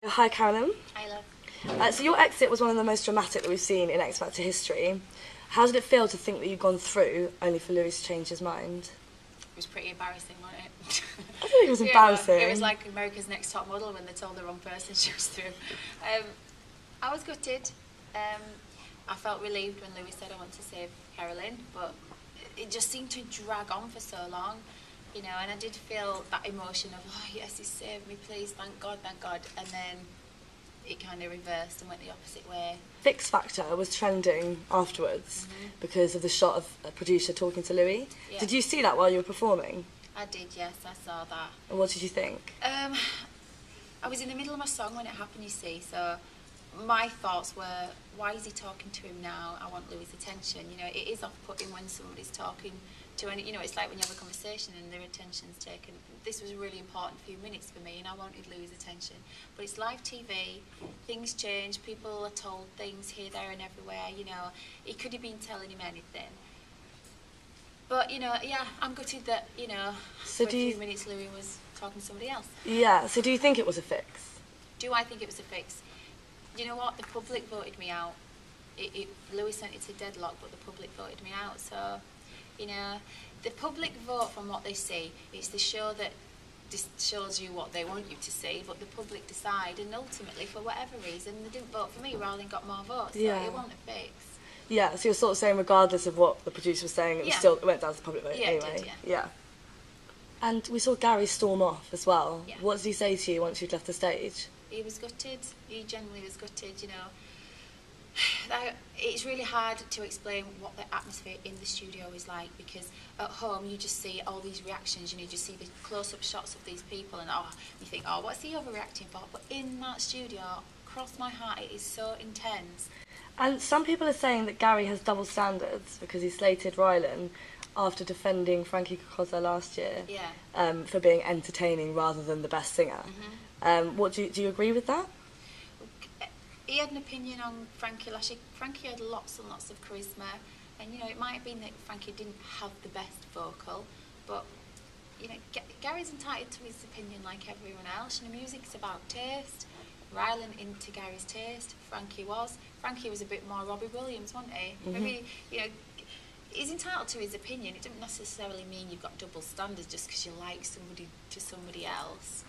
Hi Carolyn. I love. So your exit was one of the most dramatic that we've seen in X Factor history. How did it feel to think that you'd gone through only for Louis to change his mind? It was pretty embarrassing, wasn't it? I think it was embarrassing. It was like America's Next Top Model when they told the wrong person she was through. I was gutted. I felt relieved when Louis said I want to save Carolynne, but it just seemed to drag on for so long, you know, and I did feel that emotion of, oh yes, he saved me, please, thank God, and then it kind of reversed and went the opposite way. X Factor was trending afterwards because of the shot of a producer talking to Louis. Yeah. Did you see that while you were performing? I did, yes, I saw that. And what did you think? I was in the middle of my song when it happened, you see, so my thoughts were, why is he talking to him now? I want Louis' attention. You know, it is off-putting when somebody's talking to any, you know, it's like when you have a conversation and their attention's taken. This was a really important few minutes for me and I wanted Louis' attention. But it's live TV, things change, people are told things here, there and everywhere, you know. He could have been telling him anything. But, you know, yeah, I'm gutted that, you know, So for a few minutes Louis was talking to somebody else. Yeah, so do you think it was a fix? Do I think it was a fix? You know what, the public voted me out. Louis sent it to deadlock, but the public voted me out. So, you know, the public vote from what they see. It's the show that shows you what they want you to see, but the public decide, and ultimately, for whatever reason, they didn't vote for me. Rylan got more votes, so it wasn't a fix. Yeah, so you're sort of saying regardless of what the producer was saying, it went down to the public vote anyway. It did, yeah. And we saw Gary storm off as well. Yeah. What did he say to you once you'd left the stage? He was gutted. He genuinely was gutted, you know. It's really hard to explain what the atmosphere in the studio is like, because at home you just see all these reactions, you know, you just see the close-up shots of these people and you think, oh, what's he overreacting for? But in that studio, across my heart, it is so intense. And some people are saying that Gary has double standards because he slated Rylan after defending Frankie Kokoza last year for being entertaining rather than the best singer. What do you agree with that? He had an opinion on Frankie last year. Frankie had lots and lots of charisma, and you know, it might have been that Frankie didn't have the best vocal, but you know, Gary's entitled to his opinion like everyone else. You know, music's about taste. Rylan into Gary's taste. Frankie was a bit more Robbie Williams, wasn't he? Maybe, you know, he's entitled to his opinion. It doesn't necessarily mean you've got double standards just because you like somebody to somebody else.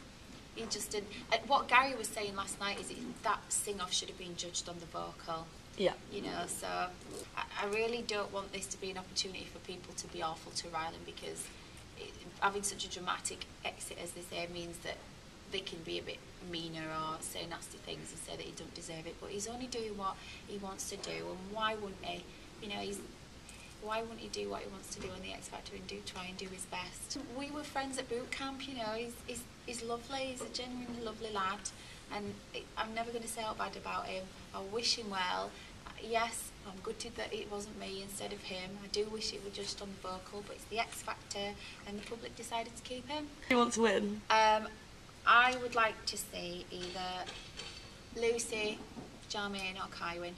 He just didn't. What Gary was saying last night is that sing-off should have been judged on the vocal. Yeah. You know, so I really don't want this to be an opportunity for people to be awful to Rylan, because having such a dramatic exit, as they say, means that they can be a bit meaner or say nasty things and say that he don't deserve it. But he's only doing what he wants to do, and why wouldn't he? You know, why wouldn't he do what he wants to do in the X Factor and try and do his best? We were friends at boot camp, you know, he's lovely, he's a genuinely lovely lad, and I'm never going to say out bad about him. I wish him well. Yes, I'm gutted that it wasn't me instead of him. I do wish it were just on the vocal, but it's the X Factor and the public decided to keep him. Who wants to win? I would like to see either Lucy, Jermaine or Kywin.